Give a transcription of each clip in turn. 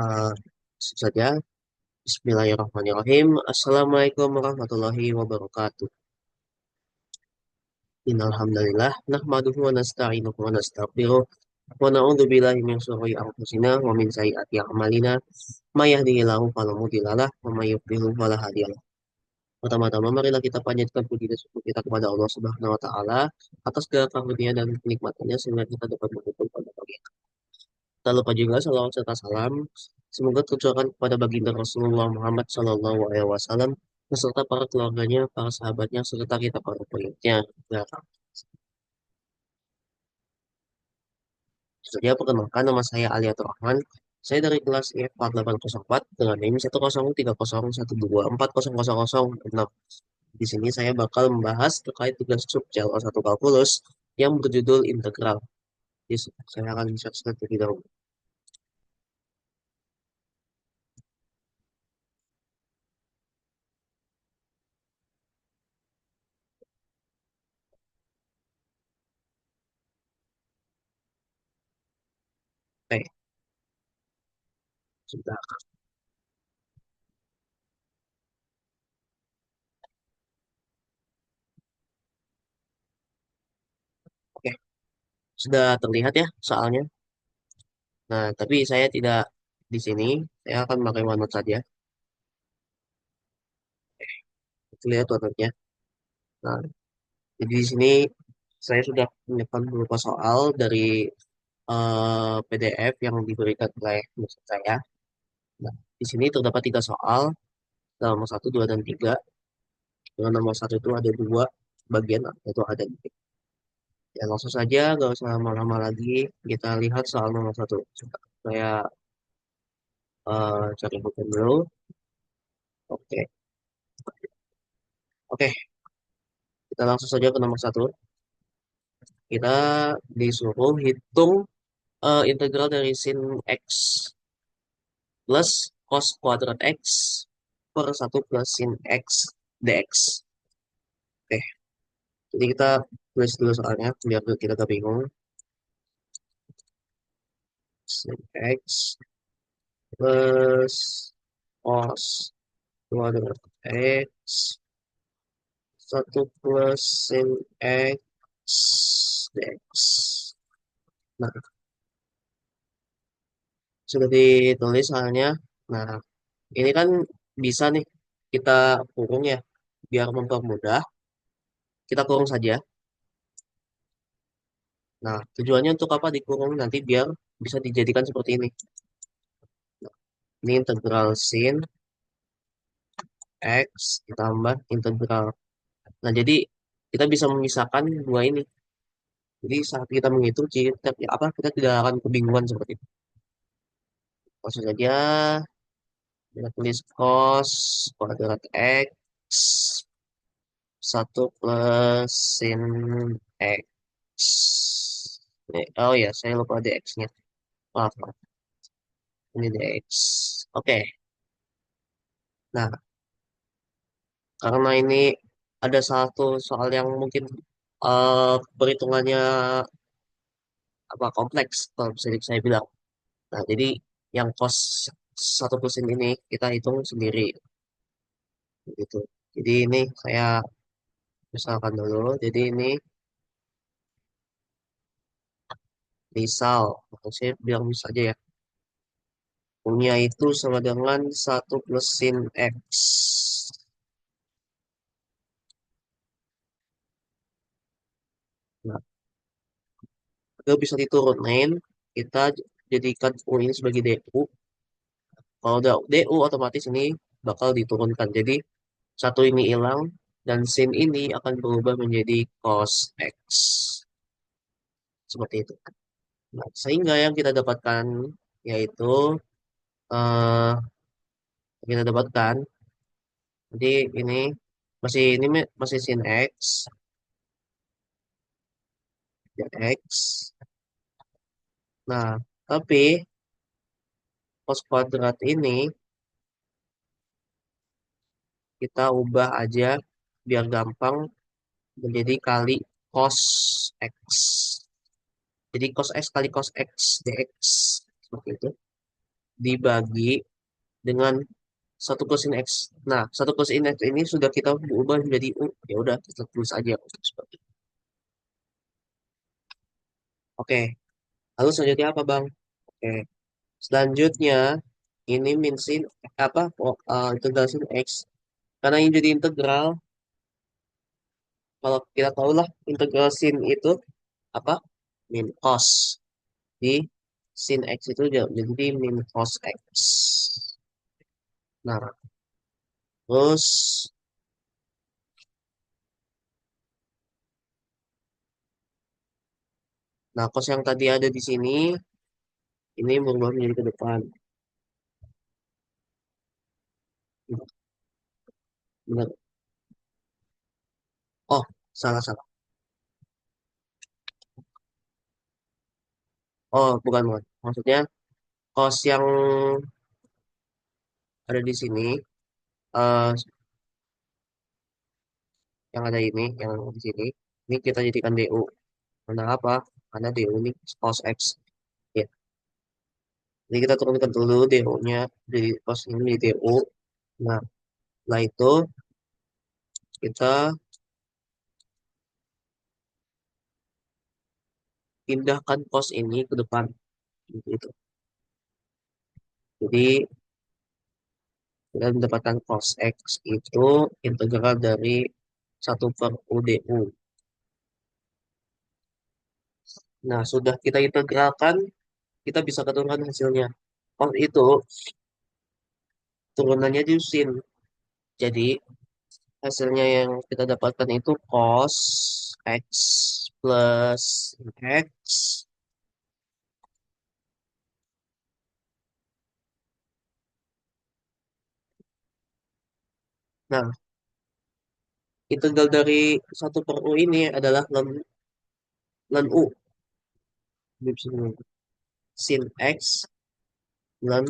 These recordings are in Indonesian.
Uh, saja. Bismillahirrahmanirrahim. Assalamualaikum warahmatullahi wabarakatuh. Innalhamdalillah. Nahmaduhu wa nasta'inuhu wa nastaghfiruh. Wa na'udzu billahi min syururi anfusina wa min sayyiati a'malina. May yahdihillahu fala mudhillalah wa may yudhlil fala hadiyalah. Pertama-tama marilah kita panjatkan puji dan syukur kita kepada Allah Subhanahu wa taala atas segala karunia dan kenikmatannya sehingga kita dapat berkumpul pada pagi. Tak lupa juga salawat serta salam. Semoga tercurahkan kepada baginda Rasulullah Muhammad Sallallahu Alaihi Wasallam beserta para keluarganya, para sahabatnya, serta kita para pengikutnya. Ya, saja perkenalkan nama saya Ali Atur Rahman. Saya dari kelas I4804 dengan NIM 10301240006. Di sini saya bakal membahas terkait tugas sub CL1 kalkulus yang berjudul integral. Jadi, saya akan share terlebih dahulu. Oke, sudah. Oke, sudah terlihat ya soalnya. Nah, tapi saya tidak di sini. Saya akan memakai OneNote saja. Kita lihat OneNote-nya. Nah, jadi di sini saya sudah menyiapkan beberapa soal dari PDF yang diberikan oleh dosen saya. Nah, di sini terdapat tiga soal, nomor satu, dua, dan tiga. Dengan nomor satu itu ada dua bagian, yaitu ada titik. Ya, langsung saja, nggak usah lama-lama lagi. Kita lihat soal nomor satu. Saya cari buku dulu. Oke, oke. Kita langsung saja ke nomor satu. Kita disuruh hitung integral dari sin x plus cos kuadrat x per satu plus sin x dx. Oke, jadi kita tulis dulu soalnya biar kita gak bingung. Sin x plus cos kuadrat x satu plus sin x dx. Nah, sudah ditulis soalnya. Nah, ini kan bisa nih kita kurung ya, biar mempermudah. Kita kurung saja. Nah, tujuannya untuk apa dikurung nanti biar bisa dijadikan seperti ini. Nah, ini integral sin x ditambah integral. Nah, jadi kita bisa memisahkan dua ini. Jadi saat kita menghitung, kita tidak akan kebingungan seperti itu. Langsung saja kita tulis cos kuadrat x satu plus sin x. Oh ya, saya lupa dx-nya. Maaf, maaf. Ini dx. Oke. Nah, karena ini ada satu soal yang mungkin perhitungannya apa kompleks kalau bisa saya bilang. Nah, jadi yang cos satu persen ini kita hitung sendiri gitu. Jadi ini saya misalkan dulu. Jadi ini misal, saya bilang misal aja ya. Punya itu sama dengan satu plus sin x. Nah, itu bisa diturunin. Kita jadikan U ini sebagai DU. Kalau udah DU otomatis ini bakal diturunkan. Jadi satu ini hilang dan sin ini akan berubah menjadi cos X. Seperti itu. Nah, sehingga yang kita dapatkan yaitu eh kita dapatkan jadi ini masih sin X dan X. Nah, tapi cos kuadrat ini kita ubah aja biar gampang menjadi kali cos X. Jadi cos X kali cos X dx seperti itu. dibagi dengan satu kosin X. Nah, satu kosin X ini sudah kita ubah menjadi U. Ya udah, kita tulis aja seperti itu. Oke, lalu selanjutnya apa, Bang? Oke, selanjutnya ini min sin apa? Integral sin X. Karena ini jadi integral, kalau kita tahu lah integral sin itu apa? Min cos. Di sin X itu jadi min cos X. Nah, terus, nah cos yang tadi ada di sini, ini berubah menjadi ke depan. Benar. Oh, salah salah. Oh, bukan bukan. Maksudnya cos yang ada di sini, eh yang ada ini, yang di sini, ini kita jadikan DU. Karena apa? Karena DU ini cos X. Ya. Jadi kita turunkan dulu DU-nya dari cos ini di DU. Nah, setelah itu kita pindahkan cos ini ke depan. Gitu. Jadi kita mendapatkan cos X itu integral dari 1/UDU. Nah, sudah kita integralkan, kita bisa keturunkan hasilnya. Cos itu turunannya di sin. Jadi hasilnya yang kita dapatkan itu cos X plus X. Nah, integral dari 1/U ini adalah ln U. Di sini. Sin X ln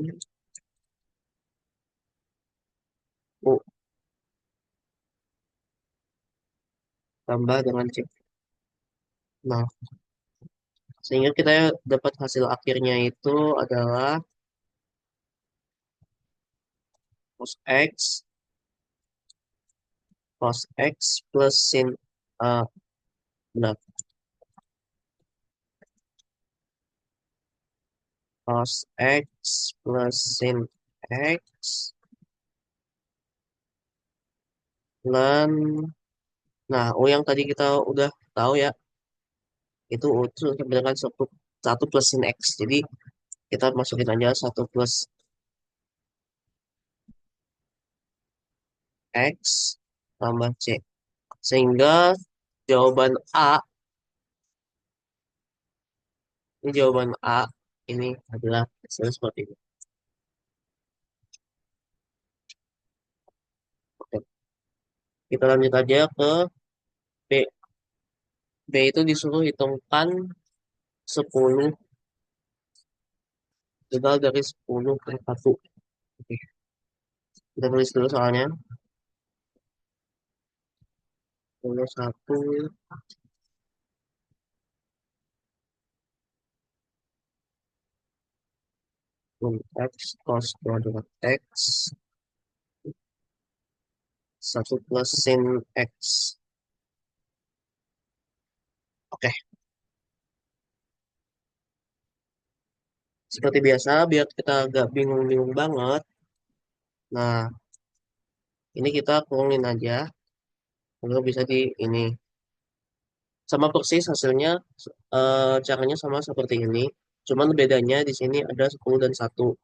U tambah dengan C. Nah, sehingga kita dapat hasil akhirnya itu adalah cos X, cos X plus sin, uh, benar, cos X plus sin X dan nah U yang tadi kita udah tahu ya, itu U itu sama dengan satu plus sin X. Jadi kita masukin aja satu plus X tambah C. Sehingga jawaban A, ini jawaban A ini adalah hasilnya seperti ini. Oke, kita lanjut aja ke B. B itu disuruh hitungkan 10 total dari 10 ke 1. Oke, kita tulis dulu soalnya. 1 X cos kuadrat X 1 plus sin X. Oke, seperti biasa biar kita agak bingung-bingung banget. Nah, ini kita kurungin aja. Lalu bisa di ini. Sama persis hasilnya, caranya sama seperti ini. Cuman bedanya di sini ada 10 dan 1.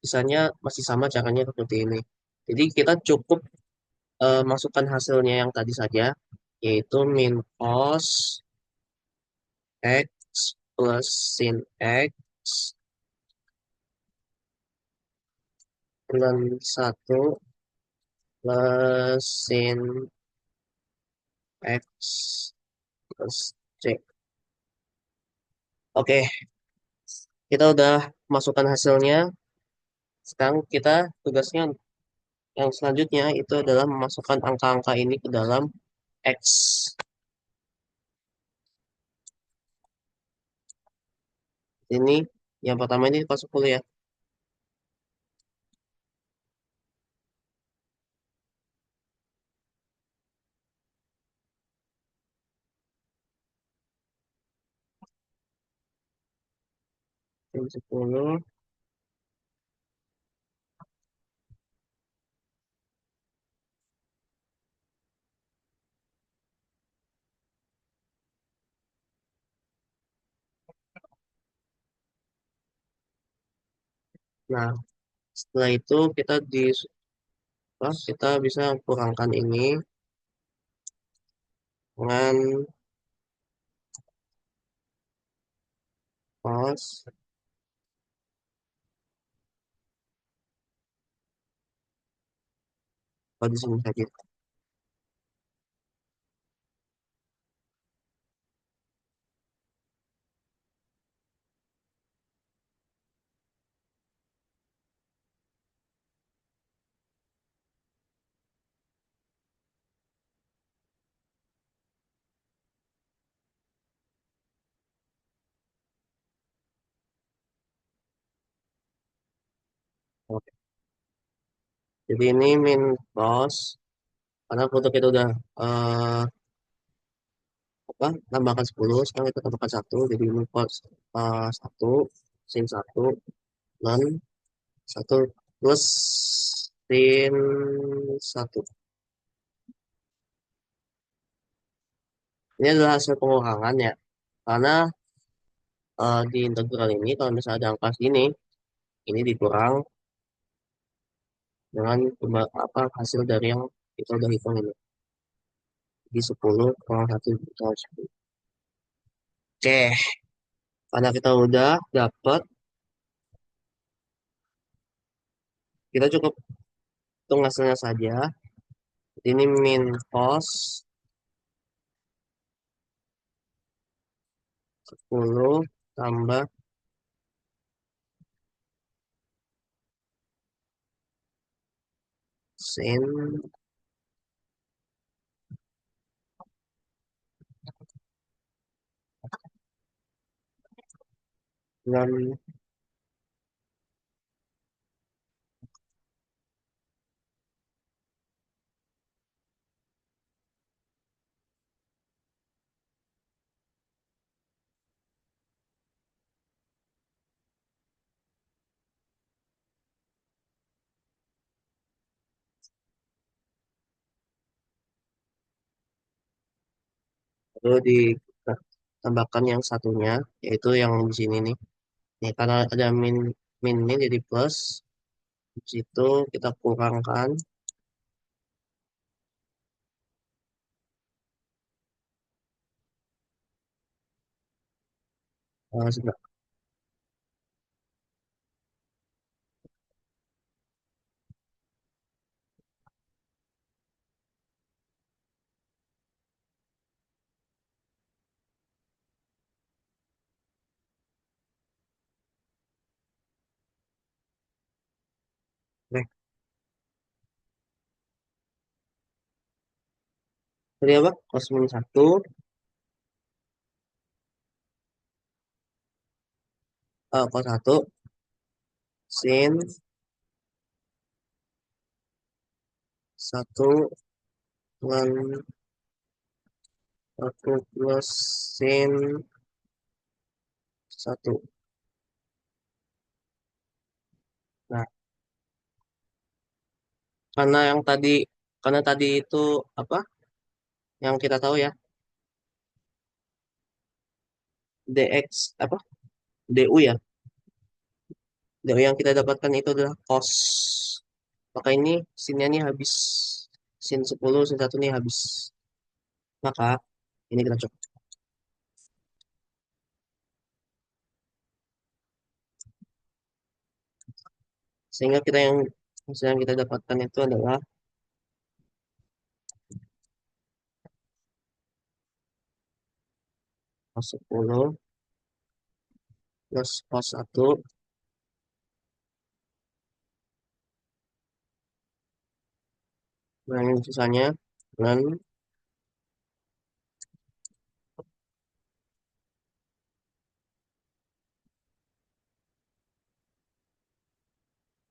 Sisanya masih sama caranya seperti ini. Jadi kita cukup masukkan hasilnya yang tadi saja, yaitu min cos X plus sin X dan 1 plus sin X plus C. Oke, kita udah masukkan hasilnya. Sekarang kita tugasnya yang selanjutnya itu adalah memasukkan angka-angka ini ke dalam X. Ini yang pertama ini pas 10 ya. Sin 10. Nah, setelah itu kita bisa kurangkan ini dengan cos. Oh, di sini saja. Oke. Jadi ini min cos. Karena foto kita udah eh, tambahkan 10, sekarang kita tambahkan satu, jadi ini cos 1, sin 1, dan 1 plus sin 1. Ini adalah hasil pengurangan ya, karena di integral ini kalau misalnya ada angka sini, ini dikurang dengan hasil dari yang kita udah hitung ini, di 10 kurang 1 kurang 10. Oke, karena kita udah dapat, kita cukup hitung hasilnya saja. Ini min cos 10 tambah sin 6. Lalu ditambahkan yang satunya, yaitu yang di sini nih. Nih, karena ada min ini jadi plus. Di situ kita kurangkan sebentar. Oke, tadi apa? Cos min 1, cos 1, sin 1 dengan 1 plus sin 1. Nah, karena yang tadi, karena tadi itu apa? Yang kita tahu ya, dx apa? du ya. Du yang kita dapatkan itu adalah cos. Maka ini sinnya ini habis. Sin 10, sin 1 ini habis. Maka ini kita coba. Sehingga hasil yang kita dapatkan itu adalah cos 10 plus cos 1 dan yang sisanya dengan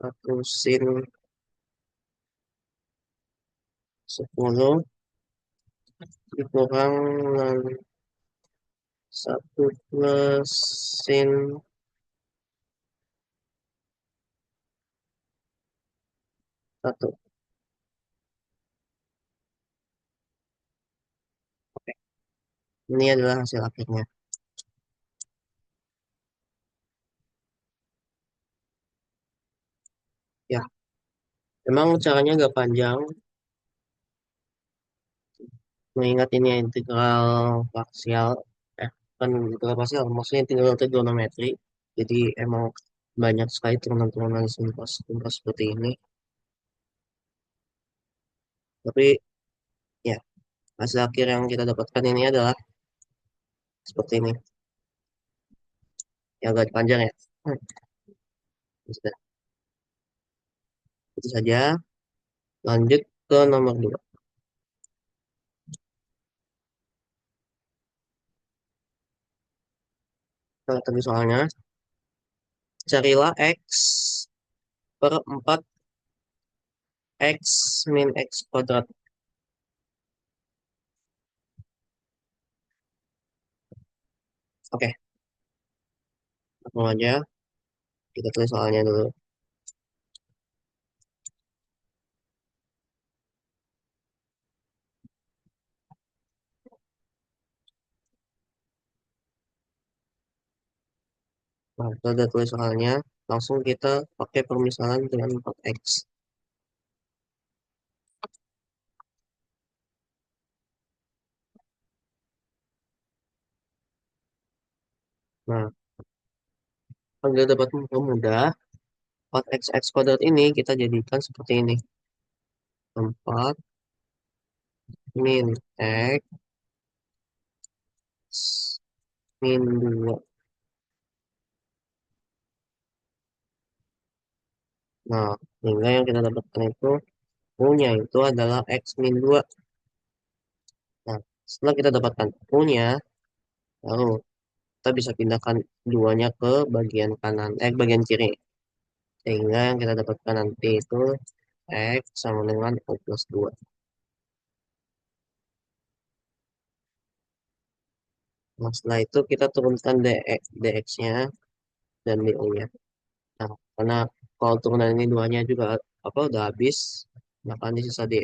1 sin 10 dikurang dengan 1 plus sin Satu. Oke. Ini adalah hasil akhirnya. Ya, memang caranya agak panjang, mengingat ini integral parsial. Kan integral parsial, maksudnya integral trigonometri. Jadi emang banyak sekali turunan-turunan simpas seperti ini. Tapi ya, hasil akhir yang kita dapatkan ini adalah seperti ini. Ya, agak panjang ya. Hmm, sudah. Itu saja. Lanjut ke nomor 2. Kita tadi soalnya, carilah X per 4 X min X kuadrat. Oke, langsung aja. Kita tulis soalnya dulu. Nah, kita udah tulis soalnya. Langsung kita pakai permisalan dengan 4X. Nah, agar dapat mempermudah, 4X kuadrat ini kita jadikan seperti ini. 4 min X min 2. Nah, sehingga yang kita dapatkan itu U-nya itu adalah X min 2. Nah, setelah kita dapatkan U-nya, lalu kita bisa pindahkan duanya ke bagian kanan, bagian kiri. Sehingga yang kita dapatkan nanti itu X sama dengan U plus 2. Nah, setelah itu kita turunkan dx-nya dan du-nya. Nah, karena kalau turunan ini duanya juga apa udah habis, maka ini sisa du.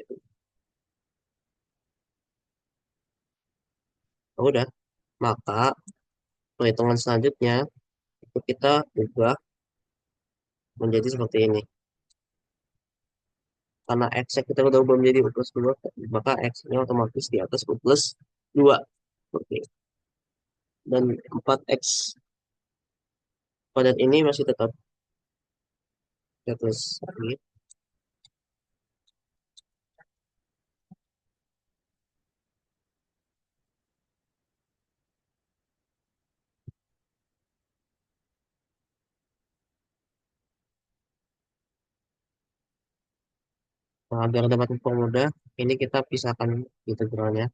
Oh, udah, maka perhitungan selanjutnya itu kita ubah menjadi seperti ini. Karena x-nya kita udah ubah menjadi U plus 2, maka x-nya otomatis di atas U plus 2. Oke. Dan 4x kuadrat ini masih tetap kita tulis lagi. Nah, agar dapat mempermudah, ini kita pisahkan integralnya.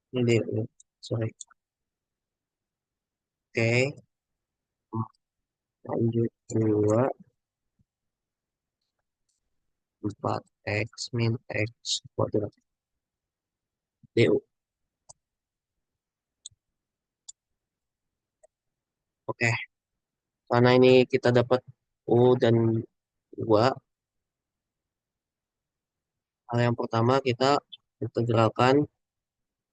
Ini, sorry. Oke, lanjut 2, 4x min x kuadrat du. Oke, karena ini kita dapat U dan 2, hal yang pertama kita integralkan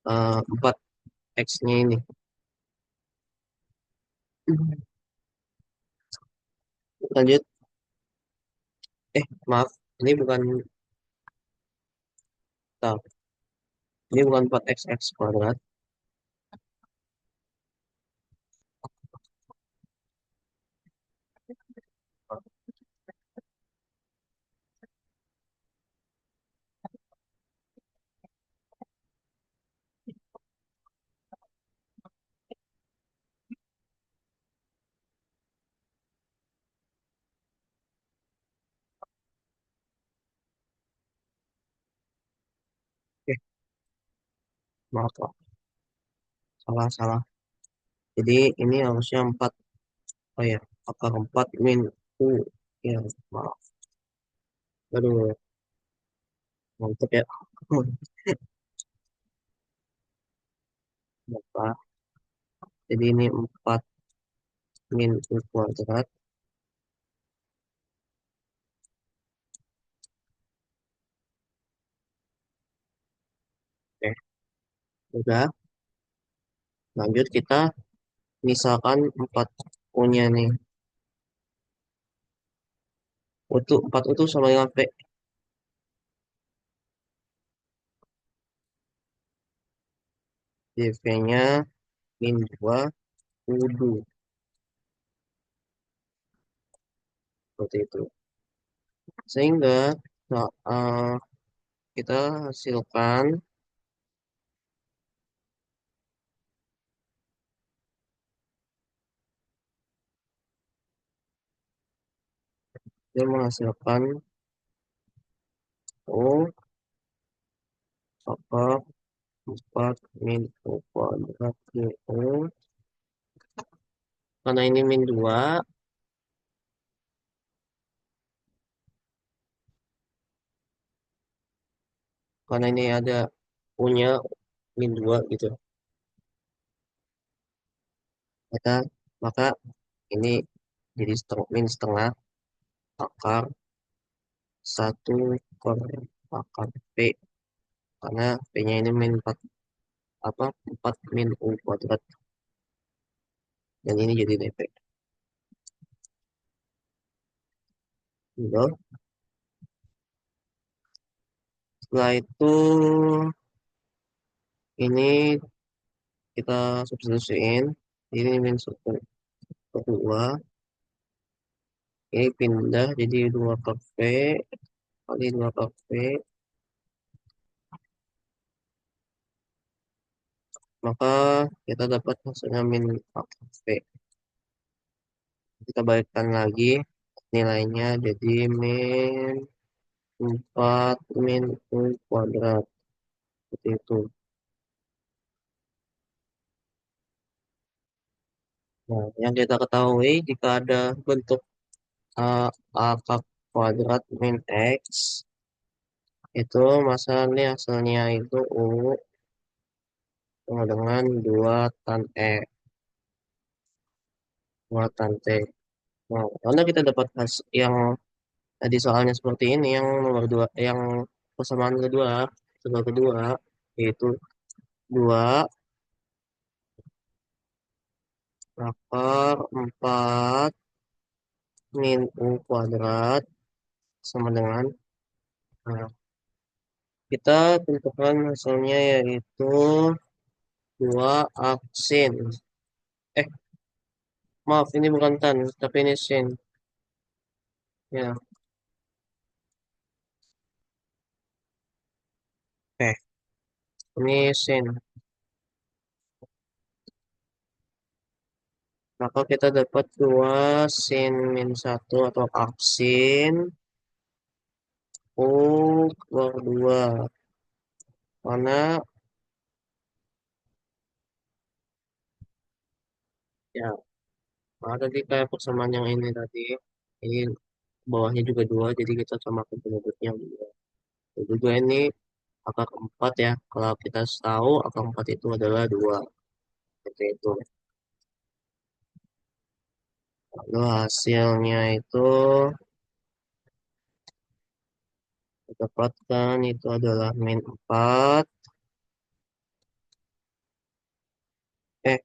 4x-nya ini. Lanjut, maaf, ini bukan, bentar, ini bukan 4x kuadrat. Oke, maaf, Pak. Salah, salah. Jadi ini harusnya 4. Oh ya, akar 4 min U. Ya, maaf. Aduh, mantep ya. Berapa? Jadi ini 4 min U kuadrat. Oke, udah. Lanjut kita misalkan 4 U-nya nih. Untuk 4 U itu sama dengan P. V-nya min 2 U2. Seperti itu. Sehingga nah, kita hasilkan dia menghasilkan O apa 4 min U kuadrat U. Karena ini min 2, karena ini ada U-nya min 2 gitu. Maka, maka ini jadi min setengah akar 1 per akar P. Karena P-nya ini min 4, apa, 4 min U kuadrat. Dan ini jadi DP. Gitu. Setelah itu ini kita substitusiin. Ini min 1 per 2. Ini pindah jadi 2 per V kali 2 per V. Maka kita dapat hasilnya min 4 per V. Kita balikkan lagi nilainya jadi min 4 min U kuadrat. Seperti itu. Nah, yang kita ketahui jika ada bentuk akar kuadrat min X, itu masalahnya hasilnya itu U sama dengan 2 tan X, 2 tan T. Nah, karena kita dapat yang tadi soalnya seperti ini, yang nomor 2, yang persamaan kedua, soal kedua, yaitu 2 akar 4 min U kuadrat sama dengan, nah, kita tentukan hasilnya yaitu 2 aksin. Eh, maaf, ini bukan tan, tapi ini sin. Ya, oke. Ini sin. Maka kita dapat 2 sin min 1 atau aksin U per 2. Karena, ya, maka tadi kayak persamaan yang ini tadi. Ini bawahnya juga 2, jadi kita samakan penyebutnya 2. Dan juga ini akar 4 ya. Kalau kita tahu akar 4 itu adalah 2. Seperti itu. Lalu hasilnya itu kita dapatkan itu adalah min 4. Eh,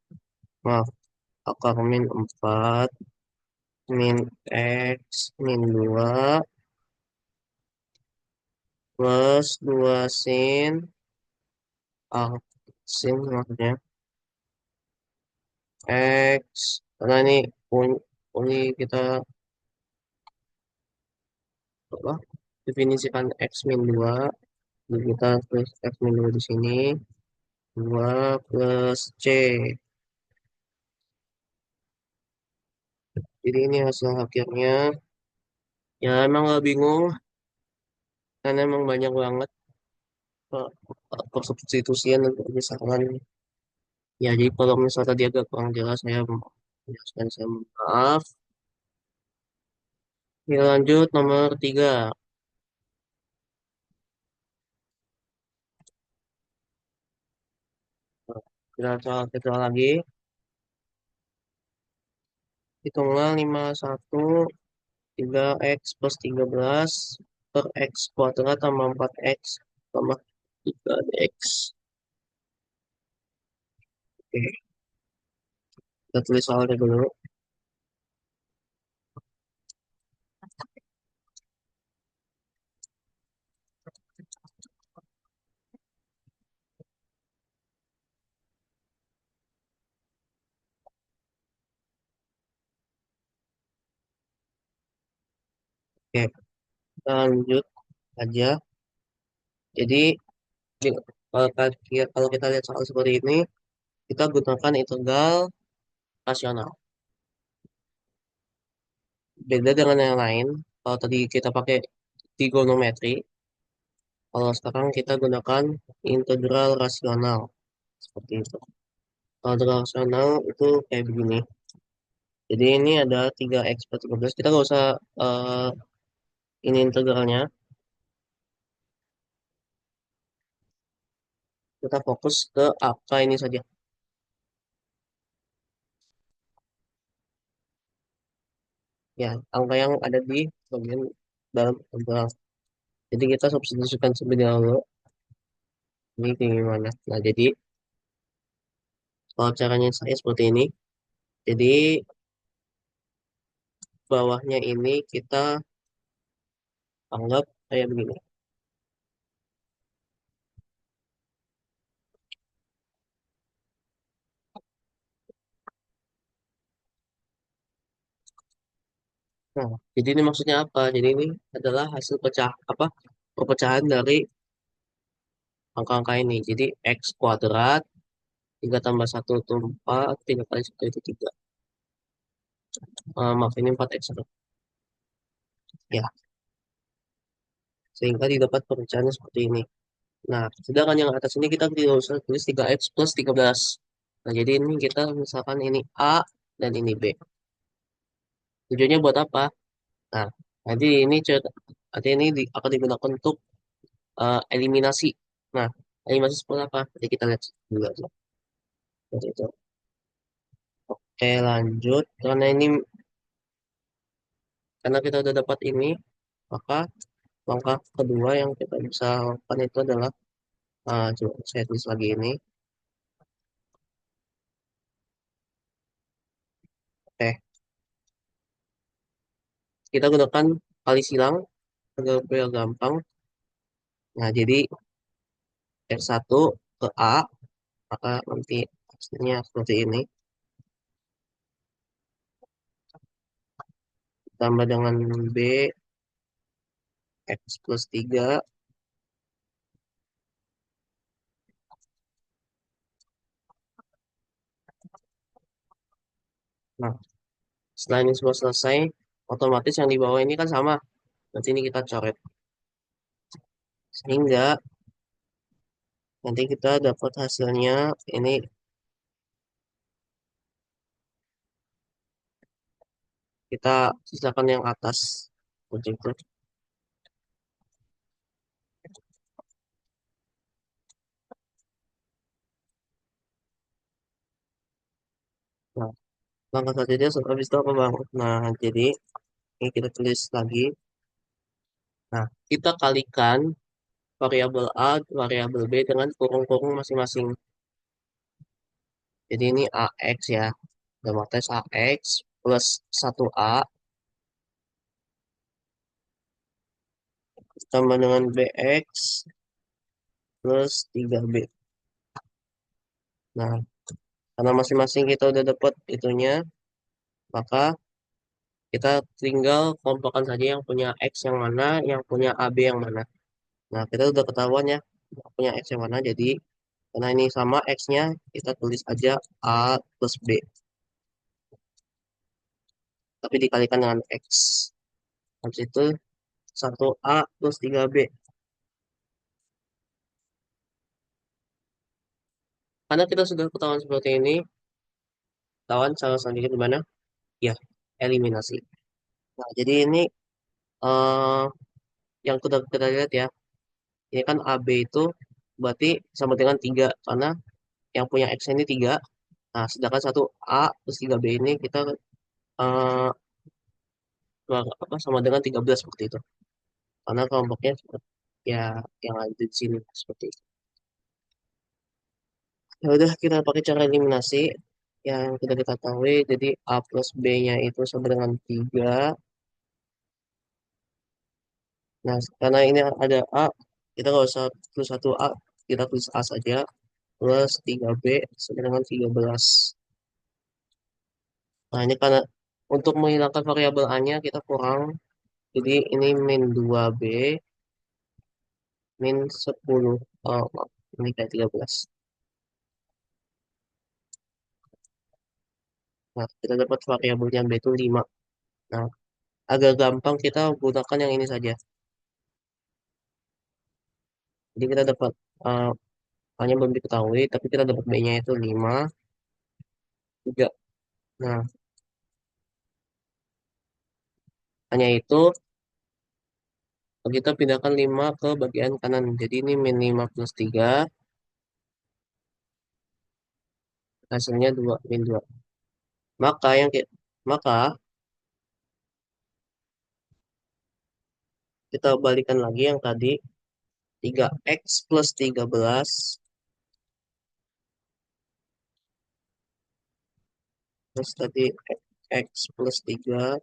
maaf. Akar min 4 min X min 2 plus 2 sin sin maksudnya X, karena ini ini kita apa, definisikan X min 2, jadi kita tulis X min 2 di sini 2 plus C. Jadi ini hasil akhirnya. Ya emang gak bingung, karena emang banyak banget eh, persubstitusian untuk misalkan. Ya jadi kalau misalnya tadi agak kurang jelas, saya menjelaskan, saya mohon maaf. Kita lanjut nomor 3. Kita lagi. Hitunglah 3x plus 13 per x kuadrat tambah 4x tambah 3x. Oke, kita tulis soalnya dulu. Oke, kita lanjut aja. Jadi, kalau kita lihat soal seperti ini, kita gunakan integral rasional. Beda dengan yang lain, kalau tadi kita pakai trigonometri, kalau sekarang kita gunakan integral rasional. Seperti itu. Kalau integral rasional itu kayak begini. Jadi ini ada 3x per 13. Kita nggak usah ini integralnya. Kita fokus ke angka ini saja. Ya, angka yang ada di bagian dalam integral. Jadi kita substitusikan terlebih dahulu. Ini gimana? Nah, jadi kalau caranya saya seperti ini. Jadi bawahnya ini kita anggap kayak begini. Nah, jadi ini maksudnya apa? Jadi ini adalah hasil perpecahan dari angka-angka ini. Jadi x kuadrat 3 tambah satu itu 4, 3 kali 1 itu 3. Maaf, ini 4x. Ya, sehingga didapat pecahannya seperti ini. Nah, sedangkan yang atas ini kita tidak usah tulis 3x plus 13. Nah, jadi ini kita misalkan ini A dan ini B. Tujuannya buat apa? Nah, nanti ini nanti ini akan digunakan untuk eliminasi. Nah, eliminasi seperti apa? Jadi kita lihat dulu aja. Seperti itu. Oke, lanjut. Karena kita udah dapat ini, maka langkah kedua yang kita bisa lakukan itu adalah coba saya tulis lagi ini. Oke, kita gunakan kali silang agar biar gampang. Nah, jadi R1 ke A, maka nanti hasilnya seperti ini. Tambah dengan B, X plus 3. Nah, setelah ini semua selesai, otomatis yang di bawah ini kan sama. Nanti ini kita coret. Sehingga nanti kita dapat hasilnya ini kita sisakan yang atas. Seperti itu. Nah, langkah selanjutnya habis itu apa bang? Nah, jadi ini kita tulis lagi. Nah, kita kalikan variabel A, variabel B dengan kurung-kurung masing-masing. Jadi ini AX ya. Dalam tes AX plus 1A tambah dengan BX plus 3B. Nah, karena masing-masing kita udah dapat itunya, maka kita tinggal kelompokkan saja yang punya X yang mana, yang punya AB yang mana. Nah, kita udah ketahuan ya, yang punya X yang mana. Jadi, karena ini sama X-nya, kita tulis aja A plus B. Tapi dikalikan dengan X. Habis itu 1A plus 3B. Karena kita sudah ketahuan seperti ini, ketahuan cara selanjutnya gimana? Ya, eliminasi. Nah, jadi ini eh yang kita lihat ya, ini kan AB itu berarti sama dengan 3 karena yang punya X ini 3. Nah, sedangkan satu A plus 3B ini kita eh, sama dengan 13 seperti itu. Karena kelompoknya ya yang ada di sini seperti itu. Ya udah kita pakai cara eliminasi yang sudah kita ketahui. Jadi A plus B-nya itu sama dengan 3. Nah, karena ini ada A, kita nggak usah plus 1A, kita tulis A saja. Plus 3B sama dengan 13. Nah, ini karena untuk menghilangkan variabel A-nya kita kurang. Jadi ini min 2B min 10. Oh, maaf. Ini kayak 13. Nah, kita dapat variabelnya B itu 5. Nah, agak gampang kita gunakan yang ini saja. Jadi kita dapat uh, A-nya belum diketahui, tapi kita dapat B-nya itu 5, 3. Nah, hanya itu kita pindahkan 5 ke bagian kanan. Jadi ini min 5 plus 3, hasilnya 2 min 2. Maka maka kita balikan lagi yang tadi 3x plus 13 terus tadi x plus 3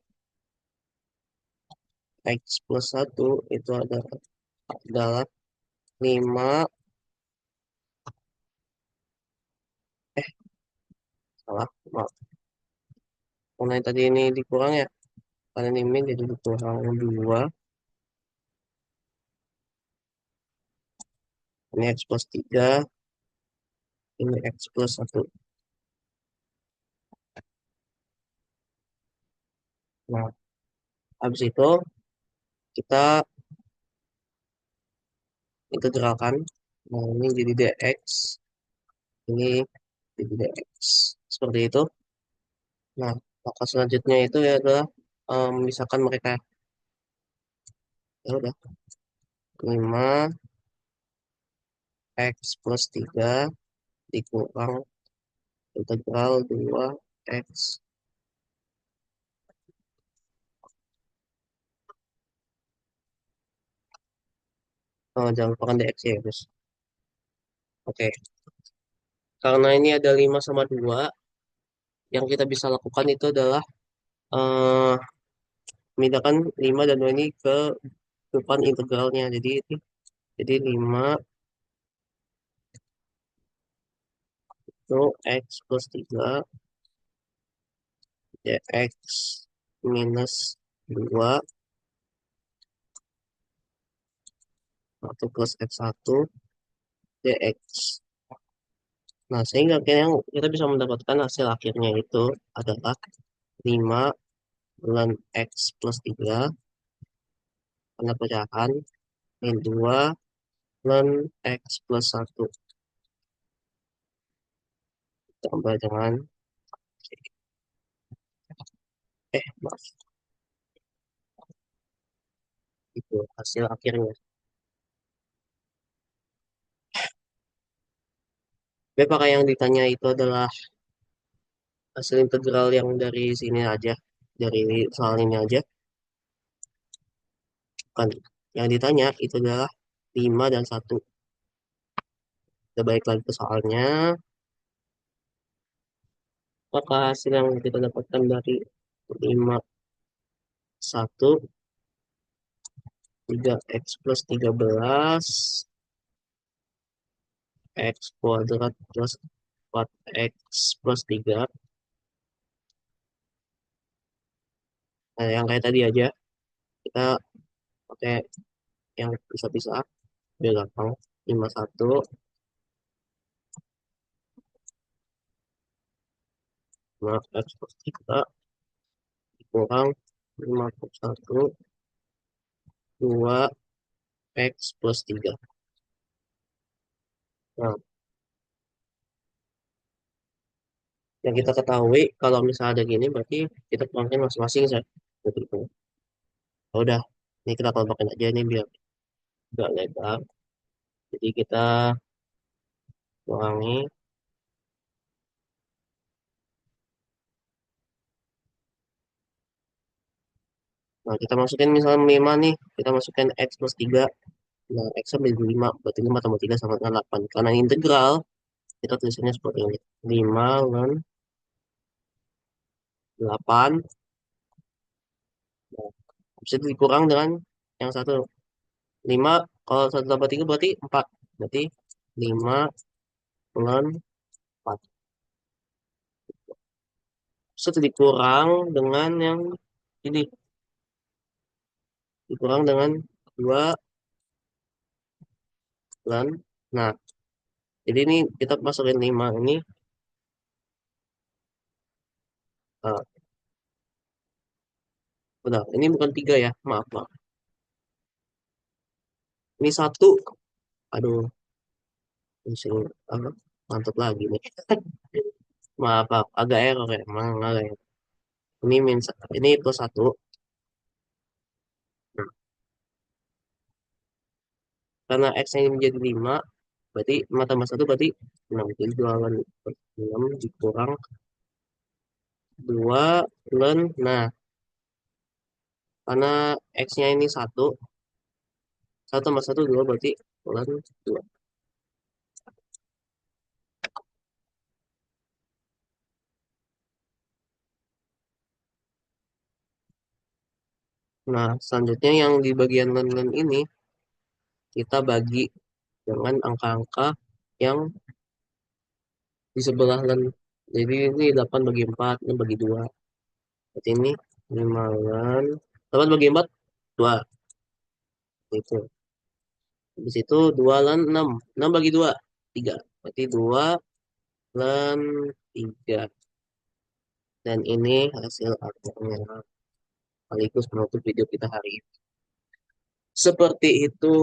x plus 1 itu adalah 5. Salah, maaf. Karena yang tadi ini dikurang ya, karena ini min jadi dikurang 2. Ini x plus 3, ini x plus 1. Nah, habis itu kita integralkan. Nah, ini jadi dx, ini jadi dx. Seperti itu. Nah, maka selanjutnya itu ya adalah memisahkan mereka. Ya udah, 5 x plus 3 dikurang integral 2 x. Oh, jangan lupakan dx ya, guys. Oke, karena ini ada 5 sama 2, yang kita bisa lakukan itu adalah eh memindahkan 5 dan 2 ini ke depan integralnya. Jadi 5 itu x plus 3 dx minus 2 1 plus x1 dx. Nah, sehingga kita bisa mendapatkan hasil akhirnya itu adalah 5 bulan x plus 3 karena pecahan min 2 bulan x plus 1 tambah dengan maaf, itu hasil akhirnya. Tapi apakah yang ditanya itu adalah hasil integral yang dari sini aja, dari soal ini aja? Kan yang ditanya itu adalah 5 dan 1. Kita balik lagi ke soalnya. Maka hasil yang kita dapatkan dari 5 1 3x plus 13 x kuadrat plus 4x plus 3. Nah, yang kayak tadi aja kita pakai yang bisa-bisa biar gampang. 51 sama x plus 3 kurang 51 2 x plus 3. Nah, yang kita ketahui kalau misalnya ada gini berarti kita kurangin masing-masing saya. Begitu. Ya udah. Ini kita kelompokin aja nih biar agak lebar. Jadi kita kurangi. Nah, kita masukin misalnya 5 nih. Kita masukin X plus 3. Nah, X sama jadi 5. Berarti 5 tambah 3 sama dengan 8. Karena integral, kita tulisannya seperti ini. 5 dan 8. Nah, habis itu dikurang dengan yang satu. 5, kalau 1 tambah 3 berarti 4. Berarti 5 bulan 4. Terus dikurang dengan yang ini. Dikurang dengan 2 bulan. Nah, jadi ini kita masukin 5 ini. Uh, Benar, ini bukan 3 ya. Maaf, maaf. Ini satu. Aduh, pusing. Apa? Mantap lagi nih. Maaf, maaf. Agak error ya. Emang agak error. Ini ini plus 1. Nah, karena X-nya ini menjadi 5, berarti 5 tambah 1 berarti 6. Jadi 2 kali 6 dikurang 2 bulan. Nah, karena X-nya ini 1, 1 tambah 1 2 berarti bulan 2. Nah, selanjutnya yang di bagian len ini, kita bagi dengan angka-angka yang di sebelah len. Jadi ini 8 bagi 4, ini bagi 2. Berarti ini 5 len. 8 bagi 4, 2. Itu. Habis itu 2 len 6. 6 bagi 2, 3. Berarti 2 len 3. Dan ini hasil akhirnya. Sekaligus menutup video kita hari ini. Seperti itu.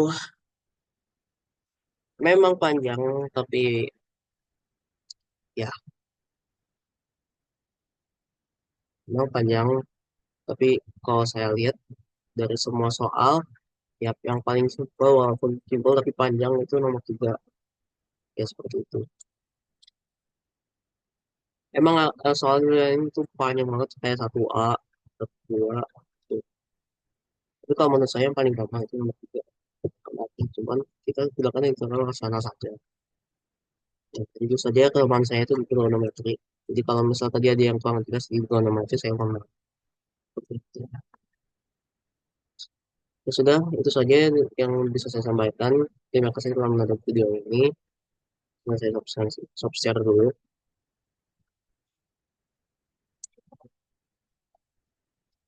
Memang panjang, tapi ya, memang panjang. Tapi kalau saya lihat dari semua soal, ya yang paling simpel walaupun simpel tapi panjang itu nomor 3. Ya seperti itu. Emang soalnya ini tuh panjang banget kayak 1A, 2. Tapi kalau menurut saya yang paling gampang itu nomor 3. Cuman kita gunakan internal ke sana saja. Ya, tentu saja kelemahan saya itu di trigonometri. Jadi kalau misal tadi ada yang kurang jelas di trigonometri, saya mohon maaf. Seperti itu. Ya sudah, itu saja yang bisa saya sampaikan. Terima kasih telah menonton video ini. Nah, saya stop share dulu.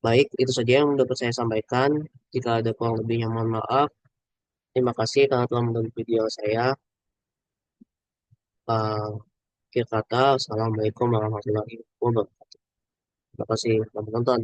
Baik, itu saja yang dapat saya sampaikan. Jika ada kurang lebihnya, mohon maaf. Terima kasih karena telah menonton video saya. Akhir kata, Assalamualaikum warahmatullahi wabarakatuh. Terima kasih telah menonton.